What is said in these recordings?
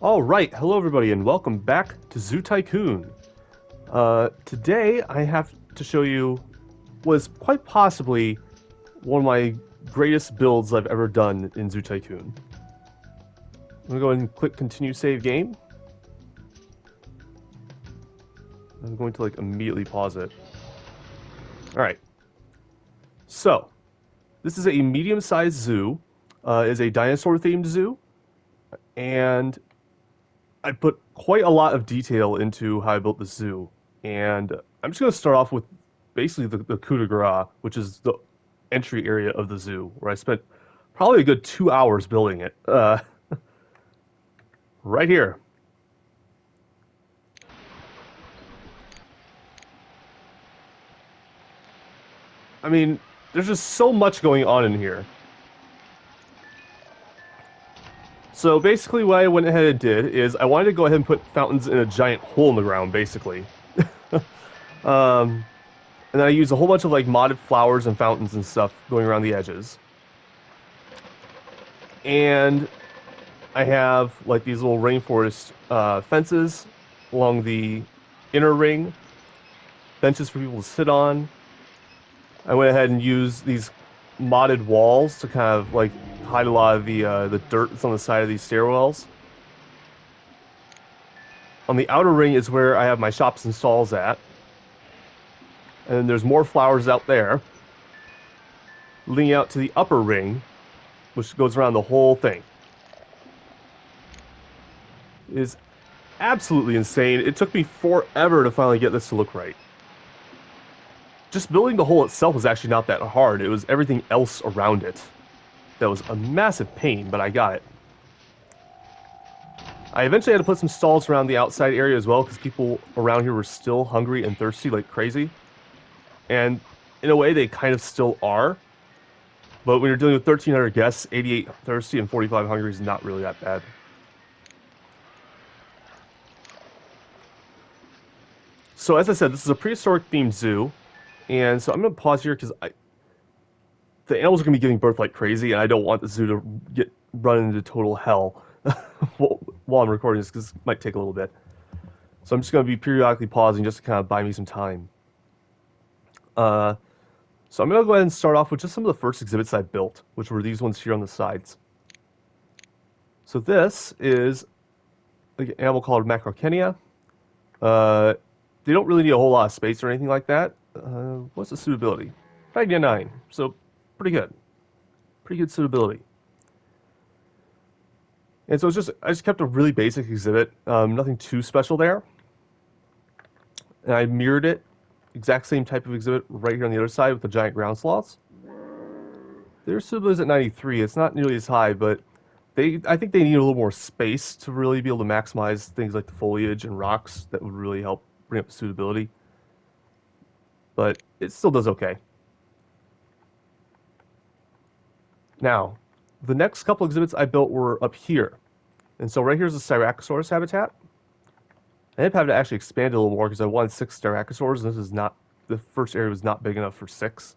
All right, hello everybody, and welcome back to Zoo Tycoon. Today I have to show you what is quite possibly one of my greatest builds I've ever done in Zoo Tycoon. I'm gonna go ahead and click Continue Save Game. I'm going to immediately pause it. All right. So this is a medium-sized zoo. Is a dinosaur-themed zoo, and I put quite a lot of detail into how I built the zoo, and I'm just going to start off with basically the coup de grace, which is the entry area of the zoo, where I spent probably a good 2 hours building it. Right here. I mean, there's just so much going on in here. So basically what I went ahead and did is I wanted to go ahead and put fountains in a giant hole in the ground, basically. um, and then I used a whole bunch of modded flowers and fountains and stuff going around the edges. And I have these little rainforest fences along the inner ring, benches for people to sit on. I went ahead and used these modded walls to kind of hide a lot of the dirt that's on the side of these stairwells. On the outer ring is where I have my shops and stalls at, and then there's more flowers out there, leading out to the upper ring, which goes around the whole thing. It is absolutely insane. It took me forever to finally get this to look right. Just building the hole itself was actually not that hard. It was everything else around it that was a massive pain, but I got it. I eventually had to put some stalls around the outside area as well because people around here were still hungry and thirsty like crazy. And in a way, they kind of still are. But when you're dealing with 1,300 guests, 88 thirsty and 45 hungry is not really that bad. So as I said, this is a prehistoric themed zoo. And so I'm going to pause here because the animals are going to be giving birth like crazy, and I don't want the zoo to get run into total hell while I'm recording this, because this might take a little bit. So I'm just going to be periodically pausing just to kind of buy me some time. So I'm going to go ahead and start off with just some of the first exhibits I built, which were these ones here on the sides. So this is an animal called Macrocenia. They don't really need a whole lot of space or anything like that. What's the suitability? 99, so pretty good. Pretty good suitability. And so I just kept a really basic exhibit, nothing too special there. And I mirrored it, exact same type of exhibit right here on the other side with the giant ground sloths. Their suitability is at 93. It's not nearly as high, but I think they need a little more space to really be able to maximize things like the foliage and rocks that would really help bring up the suitability. But it still does okay. Now, the next couple exhibits I built were up here. And so right here's the Cyracosaurus Habitat. I ended up having to actually expand it a little more because I wanted 6 Styracosaurs, and this is not, the first area was not big enough for 6.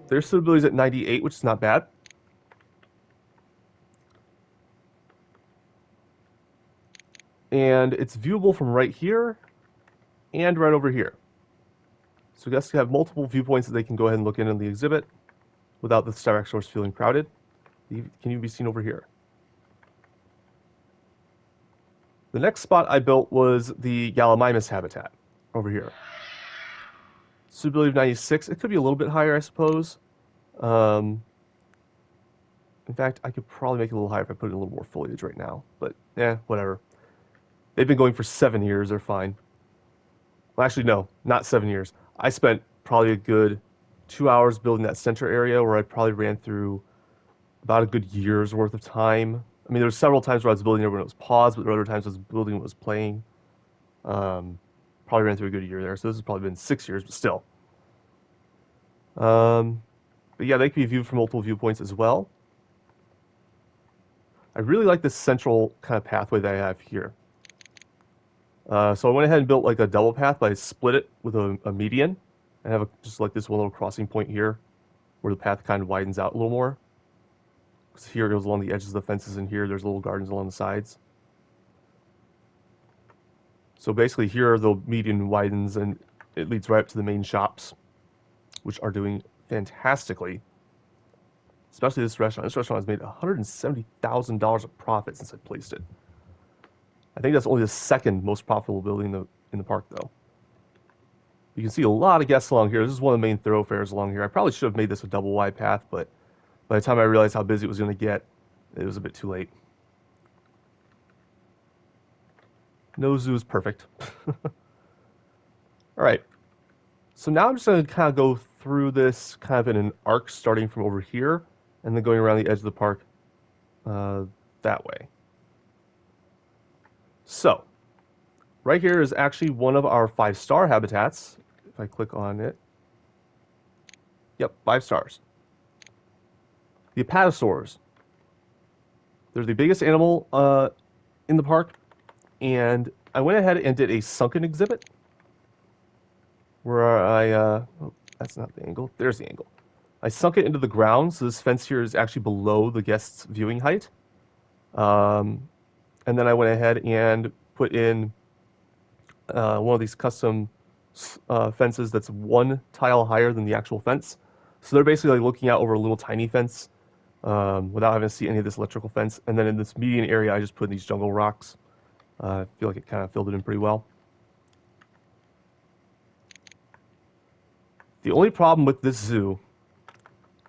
Their suitability is at 98, which is not bad. And it's viewable from right here and right over here. So guests have multiple viewpoints that they can go ahead and look in the exhibit without the Styracosaurus feeling crowded. Can even be seen over here. The next spot I built was the Gallimimus Habitat over here. Suitability of 96. It could be a little bit higher, I suppose. In fact, I could probably make it a little higher if I put in a little more foliage right now. But, whatever. They've been going for 7 years. They're fine. Well, actually, no, not 7 years. I spent probably a good 2 hours building that center area where I probably ran through about a good year's worth of time. I mean, there were several times where I was building it when it was paused, but there were other times I was building when it was playing. Probably ran through a good year there, so this has probably been 6 years, but still. But yeah, they can be viewed from multiple viewpoints as well. I really like this central kind of pathway that I have here. So I went ahead and built a double path, but I split it with a median. I have just this one little crossing point here where the path kind of widens out a little more. Because here it goes along the edges of the fences, and here there's little gardens along the sides. So basically here the median widens and it leads right up to the main shops, which are doing fantastically. Especially this restaurant. This restaurant has made $170,000 of profit since I placed it. I think that's only the second most profitable building in the park, though. You can see a lot of guests along here. This is one of the main thoroughfares along here. I probably should have made this a double wide path, but by the time I realized how busy it was going to get, it was a bit too late. No zoo is perfect. All right. So now I'm just going to kind of go through this kind of in an arc starting from over here and then going around the edge of the park that way. So, right here is actually one of our 5-star habitats. If I click on it. Yep, 5 stars. The Apatosaurs. They're the biggest animal in the park, and I went ahead and did a sunken exhibit where oh, that's not the angle. There's the angle. I sunk it into the ground, so this fence here is actually below the guest's viewing height. And then I went ahead and put in one of these custom fences that's 1 tile higher than the actual fence. So they're basically like looking out over a little tiny fence without having to see any of this electrical fence. And then in this median area, I just put in these jungle rocks. I feel like it kind of filled it in pretty well. The only problem with this zoo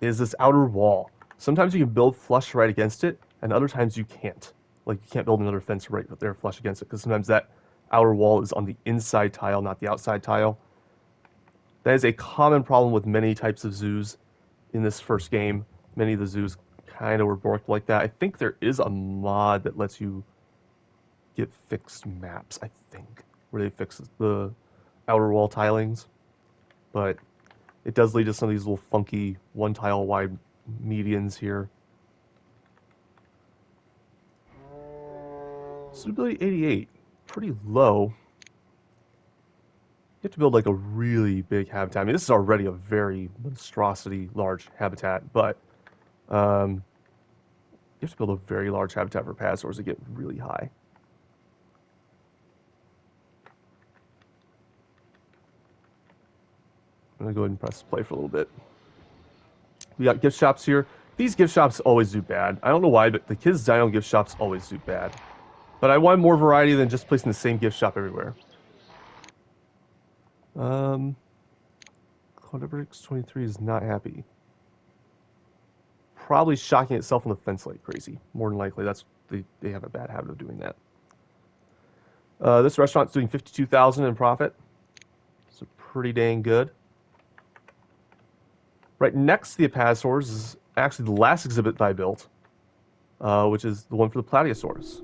is this outer wall. Sometimes you can build flush right against it, and other times you can't. Like you can't build another fence right there flush against it, because sometimes that outer wall is on the inside tile, not the outside tile. That is a common problem with many types of zoos in this first game. Many of the zoos kind of were borked like that. I think there is a mod that lets you get fixed maps, I think, where they fix the outer wall tilings. But it does lead to some of these little funky 1 tile wide medians here. Suitability 88, pretty low. You have to build like a really big habitat. I mean, this is already a very monstrosity large habitat, but you have to build a very large habitat for Apatosaurs to get really high. I'm gonna go ahead and press play for a little bit. We got gift shops here. These gift shops always do bad. I don't know why, but the kids' dino gift shops always do bad. But I want more variety than just placing the same gift shop everywhere. Cloudbricks 23 is not happy. Probably shocking itself on the fence like crazy. More than likely, they have a bad habit of doing that. This restaurant's doing $52,000 in profit, so pretty dang good. Right next to the Apatosaurs is actually the last exhibit that I built, which is the one for the Plateosaurus.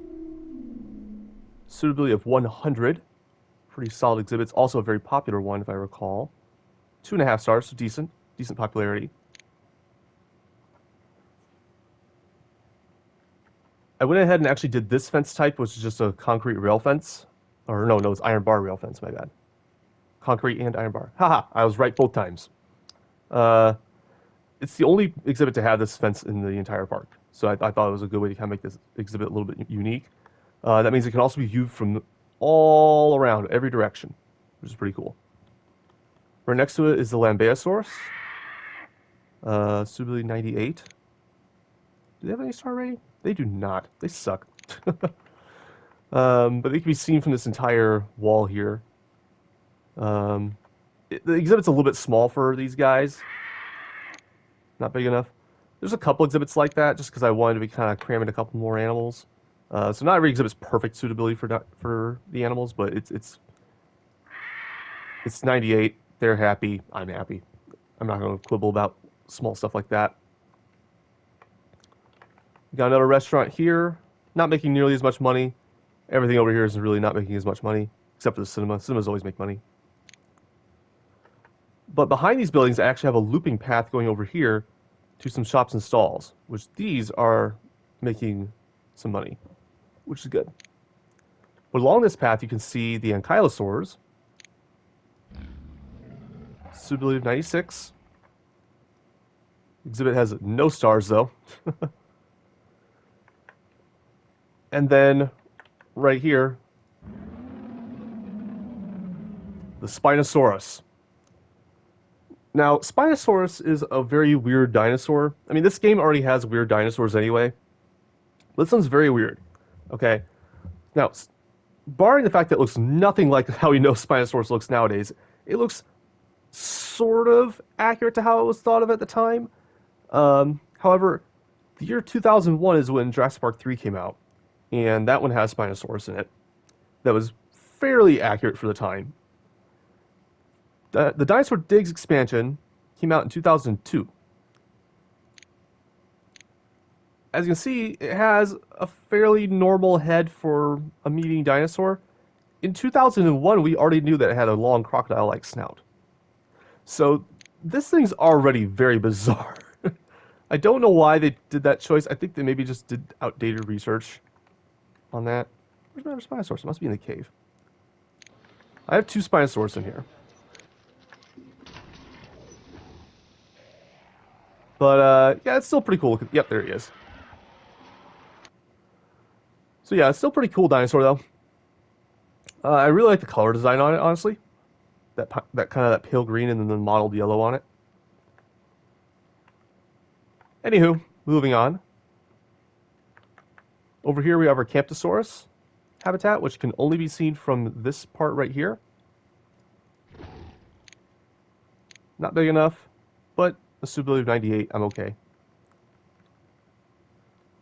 Suitability of 100. Pretty solid exhibit. It's also a very popular one, if I recall. 2.5 stars, so decent popularity. I went ahead and actually did this fence type, which is just a concrete rail fence. Or no, it's iron bar rail fence, my bad. Concrete and iron bar. Haha, I was right both times. It's the only exhibit to have this fence in the entire park. So I thought it was a good way to kind of make this exhibit a little bit unique. That means it can also be viewed from all around, every direction, which is pretty cool. Right next to it is the Lambeosaurus. Suitability 98. Do they have any star rating? They do not. They suck. But they can be seen from this entire wall here. The exhibit's a little bit small for these guys. Not big enough. There's a couple exhibits like that, just because I wanted to be kind of cramming a couple more animals. So not every exhibit's perfect suitability for the animals, but it's 98. They're happy. I'm happy. I'm not going to quibble about small stuff like that. We got another restaurant here. Not making nearly as much money. Everything over here is really not making as much money, except for the cinema. Cinemas always make money. But behind these buildings, I actually have a looping path going over here to some shops and stalls, which these are making some money, which is good. But along this path, you can see the Ankylosaurs. Suitability of 96. Exhibit has no stars, though. And then right here, the Spinosaurus. Now, Spinosaurus is a very weird dinosaur. I mean, this game already has weird dinosaurs anyway. This one's very weird. Okay. Now, barring the fact that it looks nothing like how we know Spinosaurus looks nowadays, it looks sort of accurate to how it was thought of at the time. However, the year 2001 is when Jurassic Park 3 came out, and that one has Spinosaurus in it. That was fairly accurate for the time. The Dinosaur Digs expansion came out in 2002. As you can see, it has a fairly normal head for a meat-eating dinosaur. In 2001, we already knew that it had a long crocodile-like snout. So this thing's already very bizarre. I don't know why they did that choice. I think they maybe just did outdated research on that. Where's my other Spinosaurus? It must be in the cave. I have 2 Spinosaurus in here. But, yeah, it's still pretty cool. Yep, there he is. So, yeah, it's still pretty cool dinosaur, though. I really like the color design on it, honestly. That kind of that pale green and then the mottled yellow on it. Anywho, moving on. Over here we have our Cantosaurus Habitat, which can only be seen from this part right here. Not big enough, but a suitability of 98, I'm okay.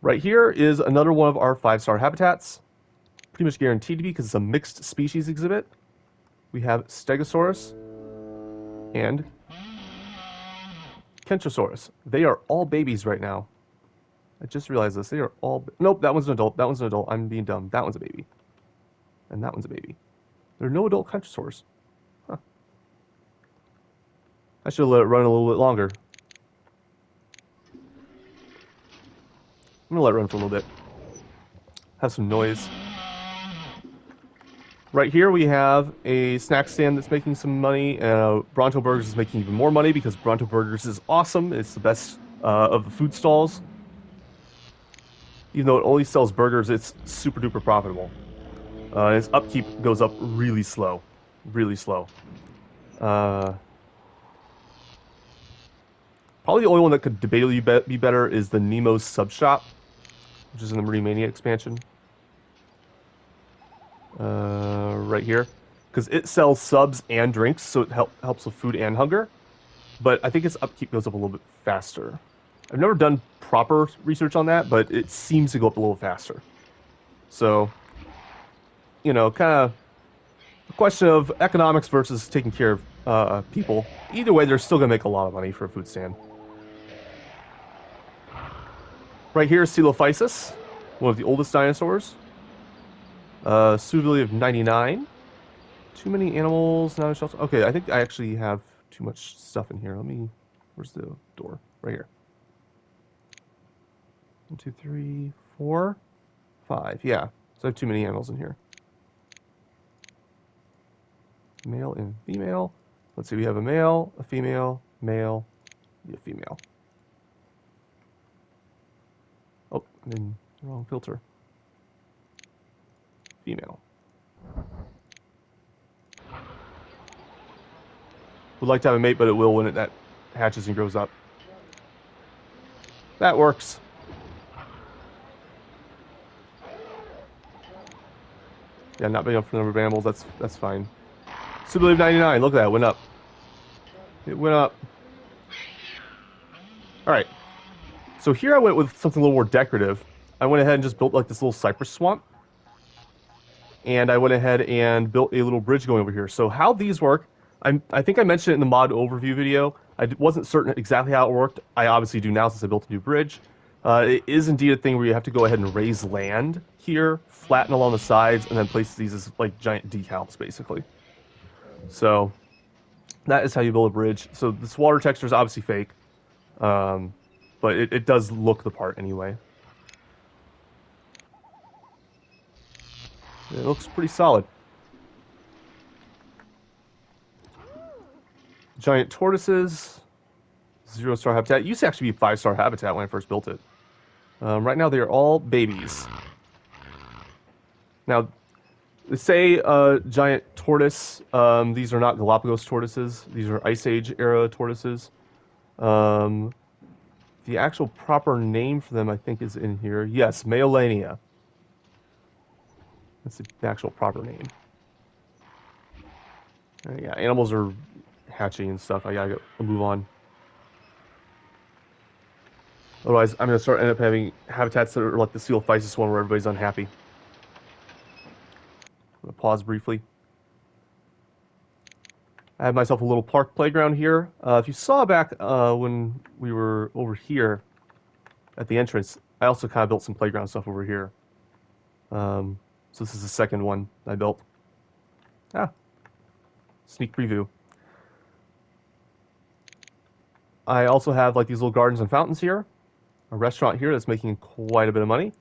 Right here is another one of our 5-star habitats. Pretty much guaranteed to be because it's a mixed species exhibit. We have Stegosaurus and Cantosaurus. They are all babies right now. I just realized this. They are all... Nope, that one's an adult. That one's an adult. I'm being dumb. That one's a baby. And that one's a baby. There are no adult Cantosaurs. Huh. I should have let it run a little bit longer. I'm going to let it run for a little bit. Have some noise. Right here we have a snack stand that's making some money. Bronto Burgers is making even more money because Bronto Burgers is awesome. It's the best of the food stalls. Even though it only sells burgers, it's super duper profitable. Its upkeep goes up really slow. Really slow. Probably the only one that could debatably be better is the Nemo's Sub Shop, which is in the Marine Mania expansion. Right here. Because it sells subs and drinks, so it helps with food and hunger. But I think its upkeep goes up a little bit faster. I've never done proper research on that, but it seems to go up a little faster. So, you know, kind of a question of economics versus taking care of people. Either way, they're still going to make a lot of money for a food stand. Right here is Coelophysis, one of the oldest dinosaurs. Suitability of 99. Too many animals, not a shelter. Okay, I think I actually have too much stuff in here. Where's the door? Right here. 1, 2, 3, 4, 5. Yeah, so I have too many animals in here. Male and female. Let's see, we have a male, a female, male, a female. Oh, I'm in the wrong filter. Female. Would like to have a mate, but it will when that hatches and grows up. That works. Yeah, not big enough for the number of animals. That's fine. Suitability of 99. Look at that. It went up. It went up. All right. So here I went with something a little more decorative. I went ahead and just built like this little cypress swamp. And I went ahead and built a little bridge going over here. So how these work, I think I mentioned it in the mod overview video. I wasn't certain exactly how it worked. I obviously do now since I built a new bridge. It is indeed a thing where you have to go ahead and raise land here, flatten along the sides, and then place these as like giant decals, basically. So that is how you build a bridge. So this water texture is obviously fake, but it does look the part anyway. It looks pretty solid. Giant tortoises, 0-star habitat. It used to actually be 5-star habitat when I first built it. Right now they are all babies. Now, say giant tortoise. These are not Galapagos tortoises. These are Ice Age era tortoises. Um, the actual proper name for them, I think, is in here. Yes, Meolania. That's the actual proper name. Yeah, animals are hatching and stuff. I gotta move on. Otherwise, I'm gonna end up having habitats that are like the Coelophysis one where everybody's unhappy. I'm gonna pause briefly. I have myself a little park playground here. If you saw back when we were over here at the entrance, I also kind of built some playground stuff over here. So this is the second one I built. Sneak preview. I also have like these little gardens and fountains here. A restaurant here that's making quite a bit of money.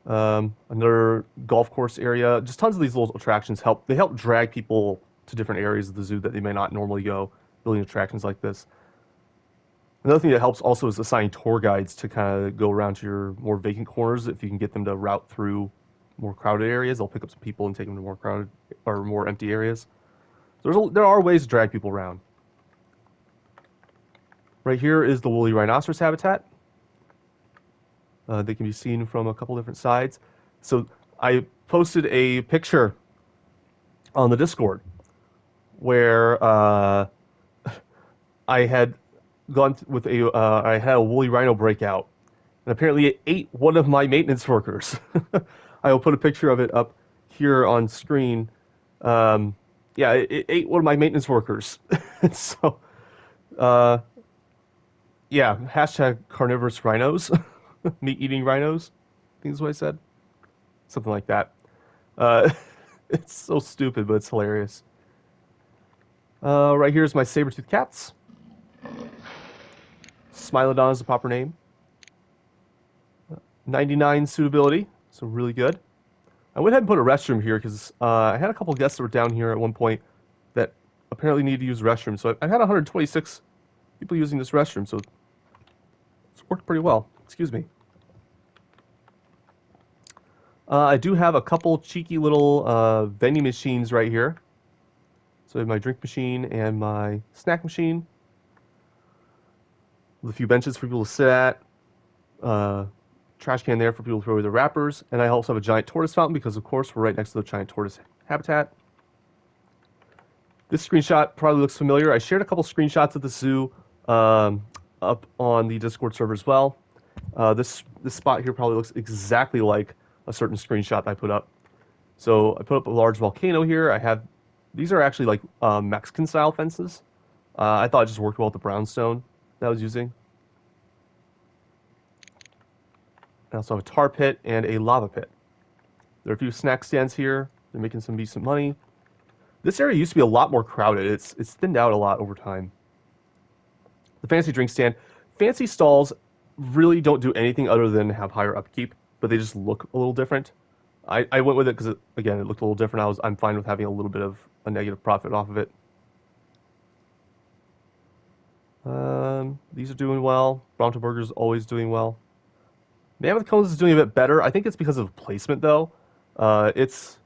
Another golf course area. Just tons of these little attractions help. They help drag people to different areas of the zoo that they may not normally go. Building attractions like this. Another thing that helps also is assigning tour guides to kind of go around to your more vacant corners. If you can get them to route through more crowded areas, they'll pick up some people and take them to more crowded or more empty areas. There are ways to drag people around. Right here is the woolly rhinoceros habitat. They can be seen from a couple different sides. So I posted a picture on the Discord where I had gone with I had a woolly rhino breakout, and apparently it ate one of my maintenance workers. I will put a picture of it up here on screen. Yeah, it ate one of my maintenance workers. So, yeah, hashtag carnivorous rhinos, meat-eating rhinos. I think is what I said. Something like that. Uh, it's so stupid, but it's hilarious. Right here is my saber-toothed cats. Smilodon is the proper name. 99 suitability, so really good. I went ahead and put a restroom here because I had a couple guests that were down here at one point that apparently needed to use restrooms. So I had 126 people using this restroom, so it's worked pretty well. Excuse me. I do have a couple cheeky little vending machines right here. So I have my drink machine and my snack machine. With a few benches for people to sit at. Trash can there for people to throw away their wrappers. And I also have a giant tortoise fountain because, of course, we're right next to the giant tortoise habitat. This screenshot probably looks familiar. I shared a couple screenshots of the zoo up on the Discord server as well. This spot here probably looks exactly like a certain screenshot I put up. So I put up a large volcano here. These are actually like Mexican style fences. I thought it just worked well with the brownstone that I was using. I also have a tar pit and a lava pit. There are a few snack stands here. They're making some decent money. This area used to be a lot more crowded. It's thinned out a lot over time. The fancy drink stand. Fancy stalls really don't do anything other than have higher upkeep, but they just look a little different. I went with it because, again, it looked a little different. I'm fine with having a little bit of a negative profit off of it. These are doing well. Bronto Burger's always doing well. Mammoth Cones is doing a bit better. I think it's because of placement, though. It's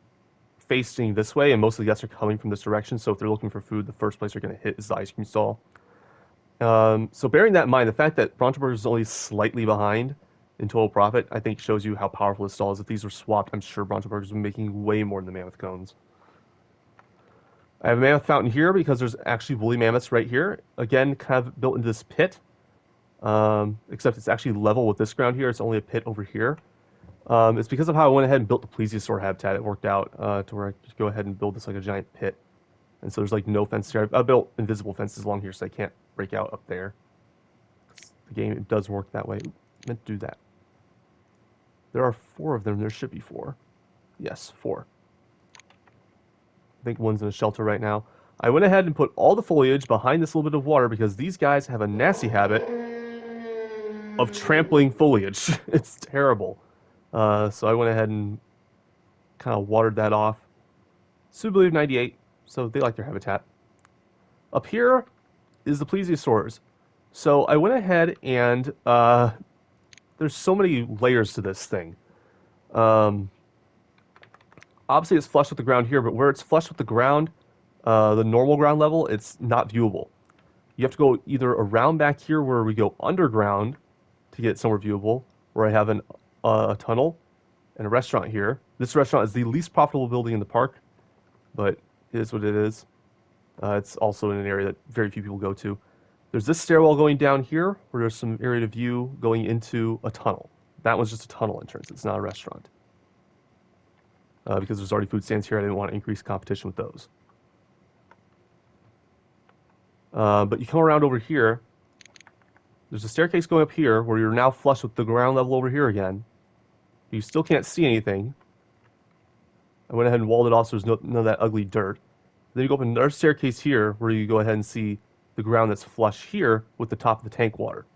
facing this way, and most of the guests are coming from this direction, so if they're looking for food, the first place they're going to hit is the ice cream stall. So bearing that in mind, the fact that Bronto Burger is only slightly behind in total profit, I think shows you how powerful this stall is. If these were swapped, I'm sure Bronto Burgers would be making way more than the Mammoth Cones. I have a mammoth fountain here because there's actually woolly mammoths right here. Again, kind of built into this pit. Except it's actually level with this ground here. It's only a pit over here. It's because of how I went ahead and built the Plesiosaur habitat. It worked out to where I could go ahead and build this like a giant pit. And so there's like no fence here. I built invisible fences along here so they can't break out up there. The game, it does work that way. Ooh, I meant to do that. There are 4 of them. There should be 4. Yes, 4. I think one's in a shelter right now. I went ahead and put all the foliage behind this little bit of water because these guys have a nasty habit of trampling foliage. It's terrible. So I went ahead and kind of watered that off. Suitability of 98, so they like their habitat. Up here is the plesiosaurs. So I went ahead and there's so many layers to this thing. Obviously, it's flush with the ground here, but where it's flush with the ground, the normal ground level, it's not viewable. You have to go either around back here where we go underground to get somewhere viewable, where I have a tunnel and a restaurant here. This restaurant is the least profitable building in the park, but it is what it is. It's also in an area that very few people go to. There's this stairwell going down here, where there's some area to view going into a tunnel. That one's just a tunnel entrance. It's not a restaurant. Because there's already food stands here, I didn't want to increase competition with those. But you come around over here. There's a staircase going up here where you're now flush with the ground level over here again. You still can't see anything. I went ahead and walled it off so there's none of that ugly dirt. Then you go up another staircase here where you go ahead and see the ground that's flush here with the top of the tank water.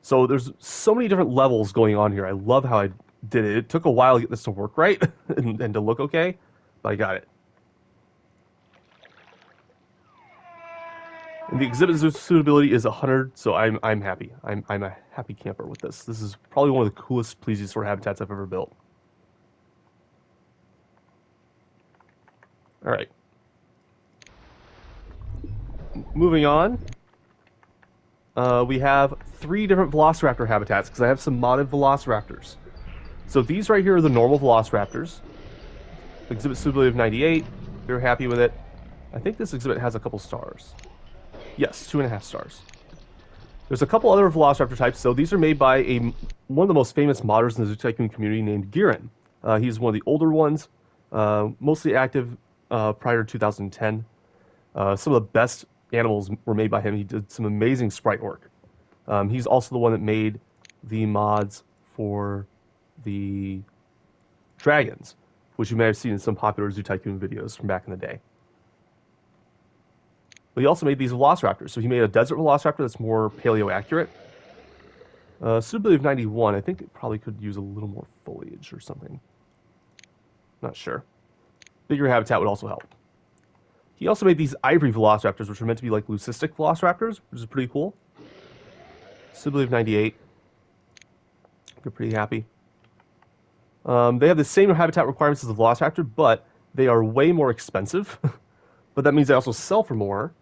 So there's so many different levels going on here. I love how I did it. It took a while to get this to work right and to look okay, but I got it. And the exhibit suitability is 100, so I'm happy. I'm a happy camper with this. This is probably one of the coolest plesiosaur habitats I've ever built. All right. Moving on. We have 3 different Velociraptor habitats because I have some modded Velociraptors. So these right here are the normal Velociraptors. Exhibit suitability of 98. They're happy with it. I think this exhibit has a couple stars. Yes, 2.5 stars. There's a couple other Velociraptor types. So these are made by one of the most famous modders in the Zoo Tycoon community named Giran. He's one of the older ones, mostly active prior to 2010. Some of the best animals were made by him. He did some amazing sprite work. He's also the one that made the mods for the dragons, which you may have seen in some popular Zoo Tycoon videos from back in the day. But he also made these Velociraptors. So he made a desert Velociraptor that's more paleo accurate. Suitability of 91. I think it probably could use a little more foliage or something. Not sure. Bigger habitat would also help. He also made these ivory Velociraptors, which are meant to be like leucistic Velociraptors, which is pretty cool. Suitability of 98. They're pretty happy. They have the same habitat requirements as the Velociraptor, but they are way more expensive. But that means they also sell for more.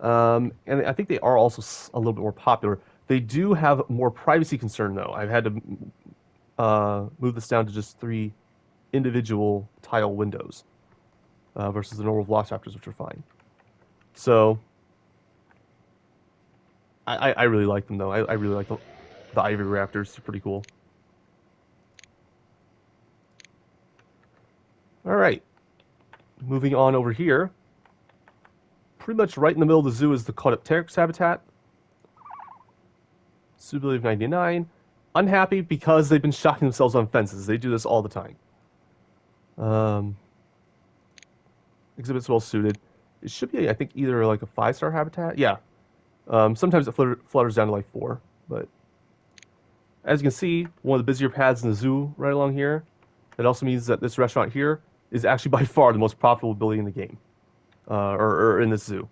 And I think they are also a little bit more popular. They do have more privacy concern, though. I've had to move this down to just 3 individual tile windows versus the normal Velociraptors, which are fine. So I really like them, though. I really like the Ivory Raptors. They're pretty cool. All right. Moving on over here. Pretty much right in the middle of the zoo is the Cantosaurus Habitat. Suitability of 99. Unhappy because they've been shocking themselves on fences. They do this all the time. Exhibit's well suited. It should be, I think, either like a 5-star habitat. Yeah. Sometimes it flutters down to like 4. But as you can see, one of the busier paths in the zoo right along here. That also means that this restaurant here is actually by far the most profitable building in the game. Or in this zoo.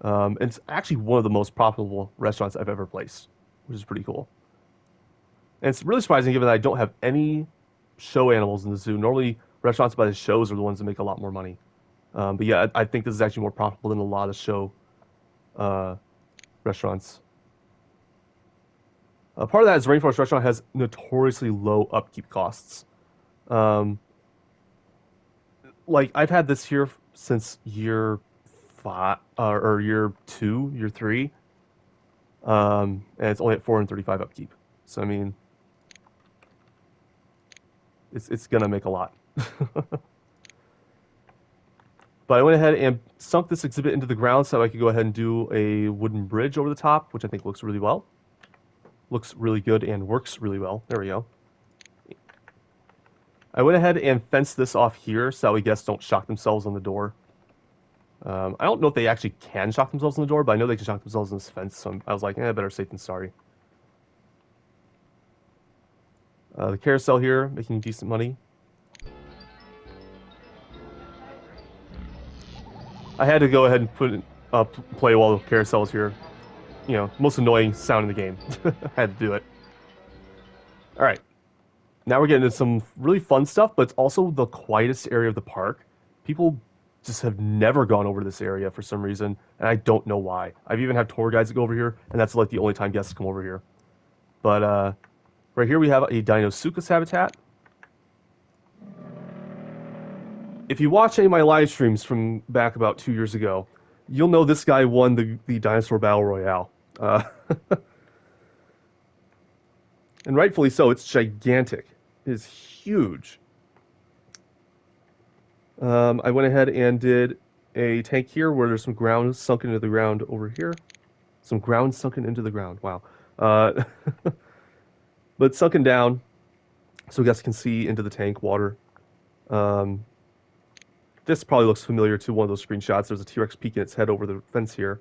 And it's actually one of the most profitable restaurants I've ever placed, which is pretty cool. And it's really surprising given that I don't have any show animals in the zoo. Normally, restaurants by the shows are the ones that make a lot more money. But yeah, I think this is actually more profitable than a lot of show restaurants. Part of that is Rainforest Restaurant has notoriously low upkeep costs. Like, I've had this here since year 5, or year 2, year 3. And it's only at 435 upkeep. So, I mean, it's gonna make a lot. But I went ahead and sunk this exhibit into the ground so I could go ahead and do a wooden bridge over the top, which I think looks really well. Looks really good and works really well. There we go. I went ahead and fenced this off here so that way guests don't shock themselves on the door. I don't know if they actually can shock themselves on the door, but I know they can shock themselves on this fence, so I was like, better safe than sorry. The carousel here, making decent money. I had to go ahead and play while the carousel was here. You know, most annoying sound in the game. I had to do it. All right. Now we're getting into some really fun stuff, but it's also the quietest area of the park. People just have never gone over this area for some reason, and I don't know why. I've even had tour guides that go over here, and that's like the only time guests come over here. But right here we have a Dinosus Habitat. If you watch any of my live streams from back about 2 years ago, you'll know this guy won the dinosaur battle royale. Uh, and rightfully so, it's gigantic. It is huge. I went ahead and did a tank here where there's some ground sunken into the ground over here. Some ground sunken into the ground. Wow. Uh, but sunken down so guests can see into the tank water. Um, this probably looks familiar to one of those screenshots. There's a T-Rex peeking its head over the fence here.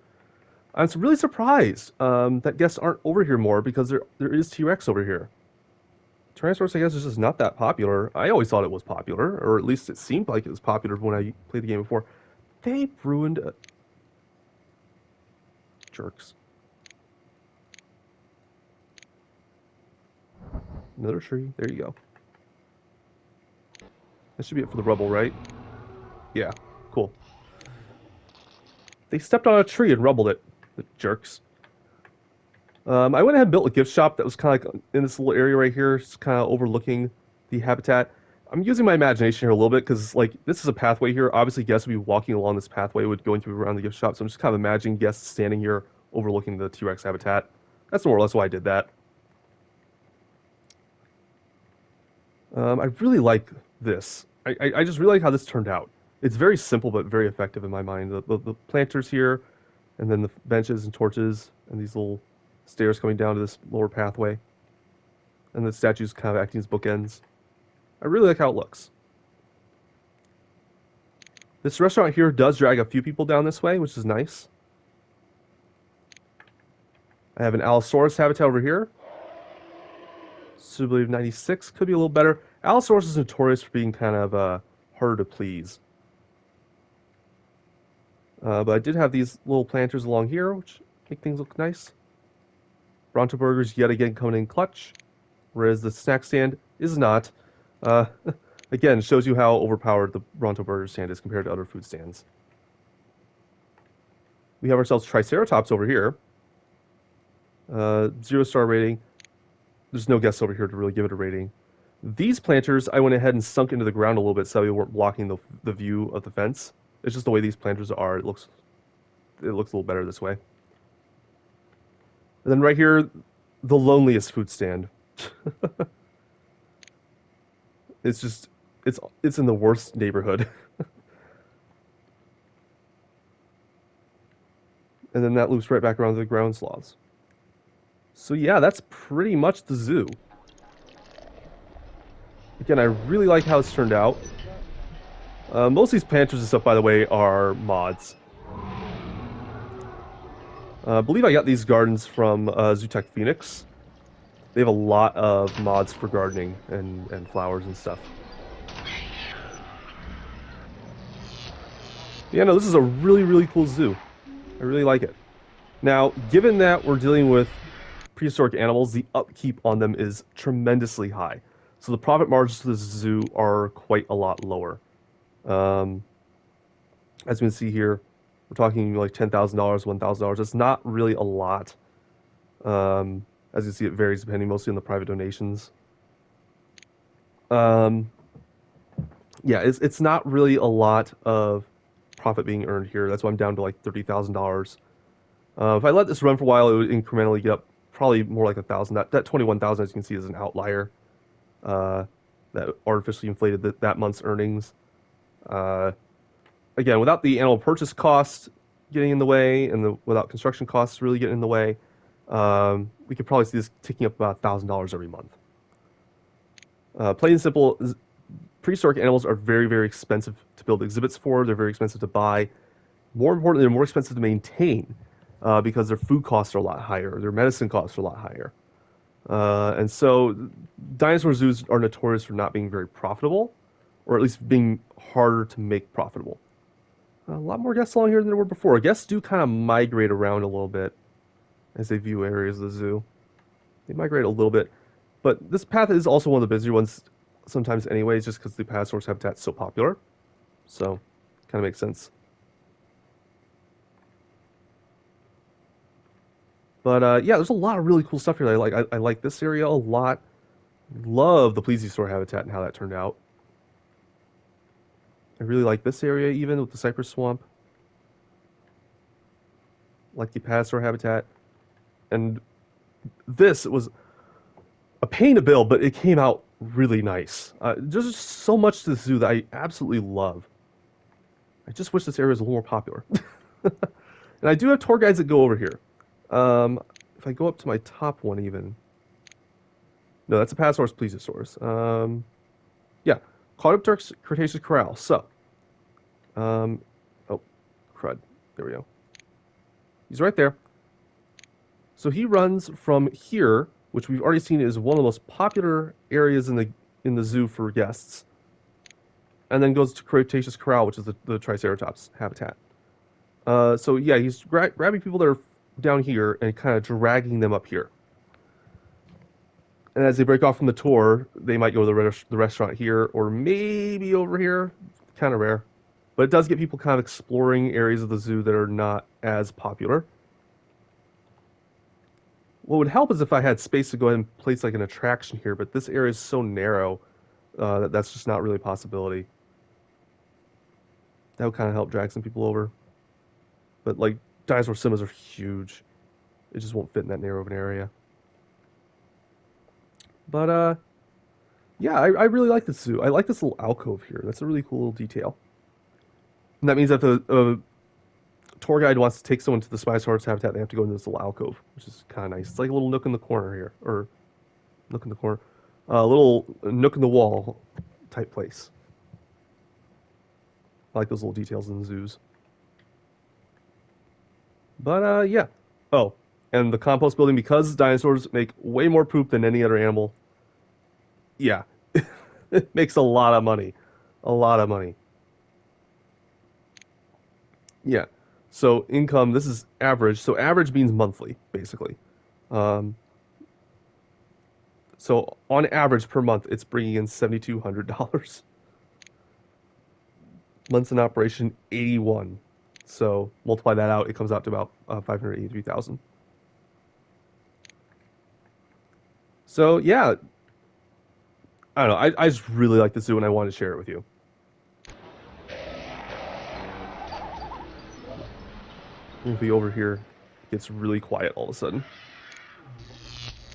I'm really surprised that guests aren't over here more because there is T-Rex over here. Tyrannosaurus, I guess, is just not that popular. I always thought it was popular, or at least it seemed like it was popular when I played the game before. They ruined jerks. Another tree. There you go. That should be it for the rubble, right? Yeah. Cool. They stepped on a tree and rubbled it. The jerks. I went ahead and built a gift shop that was kind of like in this little area right here, just kind of overlooking the habitat. I'm using my imagination here a little bit because, like, this is a pathway here. Obviously, guests would be walking along this pathway, would going through around the gift shop. So I'm just kind of imagining guests standing here overlooking the T-Rex habitat. That's more or less why I did that. I really like this. I just really like how this turned out. It's very simple but very effective in my mind. The planters here, and then the benches and torches, and these little stairs coming down to this lower pathway, and the statues kind of acting as bookends. I really like how it looks. This restaurant here does drag a few people down this way, which is nice. I have an Allosaurus habitat over here. So I believe 96 could be a little better. Allosaurus is notorious for being kind of harder to please. But I did have these little planters along here, which make things look nice. Bronto burgers yet again coming in clutch, whereas the snack stand is not. Uh, again, shows you how overpowered the Bronto burger stand is compared to other food stands. We have ourselves Triceratops over here. 0-star rating. There's no guests over here to really give it a rating. These planters, I went ahead and sunk into the ground a little bit so they weren't blocking the view of the fence. It's just the way these planters are. It looks a little better this way. And then right here, the loneliest food stand. It's just it's in the worst neighborhood. And then that loops right back around to the ground sloths. So yeah, that's pretty much the zoo. Again, I really like how it's turned out. Most of these planters and stuff, by the way, are mods. I believe I got these gardens from Zoo Tycoon Phoenix. They have a lot of mods for gardening and flowers and stuff. Yeah, no, this is a really, really cool zoo. I really like it. Now, given that we're dealing with prehistoric animals, the upkeep on them is tremendously high. So the profit margins to this zoo are quite a lot lower. As you can see here, we're talking like $10,000, $1,000. It's not really a lot. As you see, it varies depending mostly on the private donations. Yeah, it's not really a lot of profit being earned here. That's why I'm down to like $30,000. If I let this run for a while, it would incrementally get up probably more like 1,000. That 21,000, as you can see, is an outlier that artificially inflated that month's earnings. Again, without the animal purchase cost getting in the way, and without construction costs really getting in the way, we could probably see this ticking up about $1,000 every month. Plain and simple, prehistoric animals are very, very expensive to build exhibits for. They're very expensive to buy. More importantly, they're more expensive to maintain because their food costs are a lot higher. Their medicine costs are a lot higher. And so dinosaur zoos are notorious for not being very profitable, or at least being harder to make profitable. A lot more guests along here than there were before. Guests do kind of migrate around a little bit as they view areas of the zoo. They migrate a little bit. But this path is also one of the busier ones sometimes anyways, just because the Apatosaurus habitat is so popular. So, kind of makes sense. But yeah, there's a lot of really cool stuff here that I like. I like this area a lot. Love the Plesiosaur habitat and how that turned out. I really like this area even with the cypress swamp. Like the Apatosaur habitat. And this was a pain to build, but it came out really nice. There's just so much to the zoo that I absolutely love. I just wish this area was a little more popular. And I do have tour guides that go over here. If I go up to my top one even. No, that's a Apatosaurus plesiosaurus. Yeah, caught up Turk's Cretaceous Corral. So, oh, crud. There we go. He's right there. So he runs from here, which we've already seen is one of the most popular areas in the zoo for guests, and then goes to Cretaceous Corral, which is the Triceratops habitat. So yeah, he's grabbing people that are down here and kind of dragging them up here. And as they break off from the tour, they might go to the restaurant here or maybe over here. Kind of rare. But it does get people kind of exploring areas of the zoo that are not as popular. What would help is if I had space to go ahead and place like an attraction here, but this area is so narrow that that's just not really a possibility. That would kind of help drag some people over. But like dinosaur cinemas are huge. It just won't fit in that narrow of an area. But yeah, I really like this zoo. I like this little alcove here. That's a really cool little detail. And that means that the tour guide wants to take someone to the Spinosaurus habitat, they have to go into this little alcove, which is kind of nice. It's like a little nook in the corner here, or nook in the corner, a little nook in the wall type place. I like those little details in the zoos. But yeah. Oh, and the compost building, because dinosaurs make way more poop than any other animal. Yeah, it makes a lot of money, a lot of money. Yeah. So income, this is average. So average means monthly, basically. Um, so on average per month, it's bringing in $7,200. Months in operation, 81. So multiply that out, it comes out to about 583,000. So yeah, I don't know. I just really like the zoo and I wanted to share it with you. If we over here, it gets really quiet all of a sudden.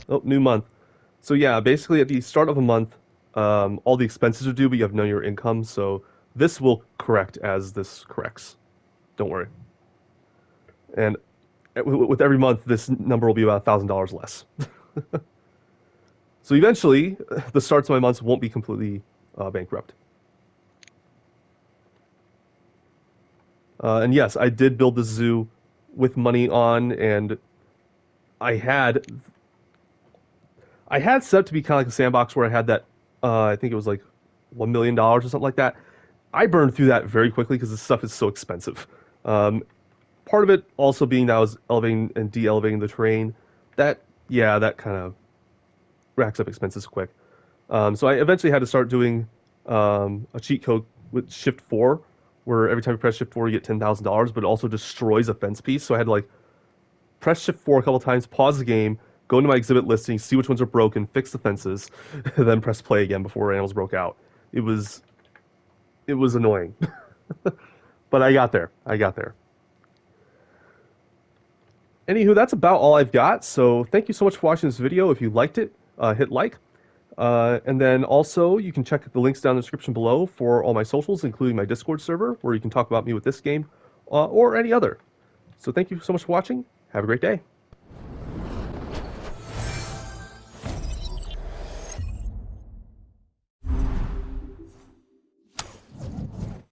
Oh, new month. So yeah, basically at the start of a month, all the expenses are due, but you have none of your income. So this will correct as this corrects. Don't worry. And with every month, this number will be about $1,000 less. So eventually, the starts of my months won't be completely bankrupt. And yes, I did build the zoo with money on, and I had set up to be kind of like a sandbox where I had that. I think it was like $1 million or something like that. I burned through that very quickly because this stuff is so expensive. Part of it also being that I was elevating and de-elevating the terrain. That kind of racks up expenses quick. So I eventually had to start doing a cheat code with Shift 4, where every time you press Shift 4, you get $10,000, but it also destroys a fence piece. So I had to like press Shift 4 a couple times, pause the game, go into my exhibit listing, see which ones are broken, fix the fences, and then press play again before animals broke out. It was annoying, but I got there. Anywho, that's about all I've got. So thank you so much for watching this video. If you liked it, hit like. And then also, you can check the links down in the description below for all my socials, including my Discord server, where you can talk about me with this game or any other. So thank you so much for watching. Have a great day.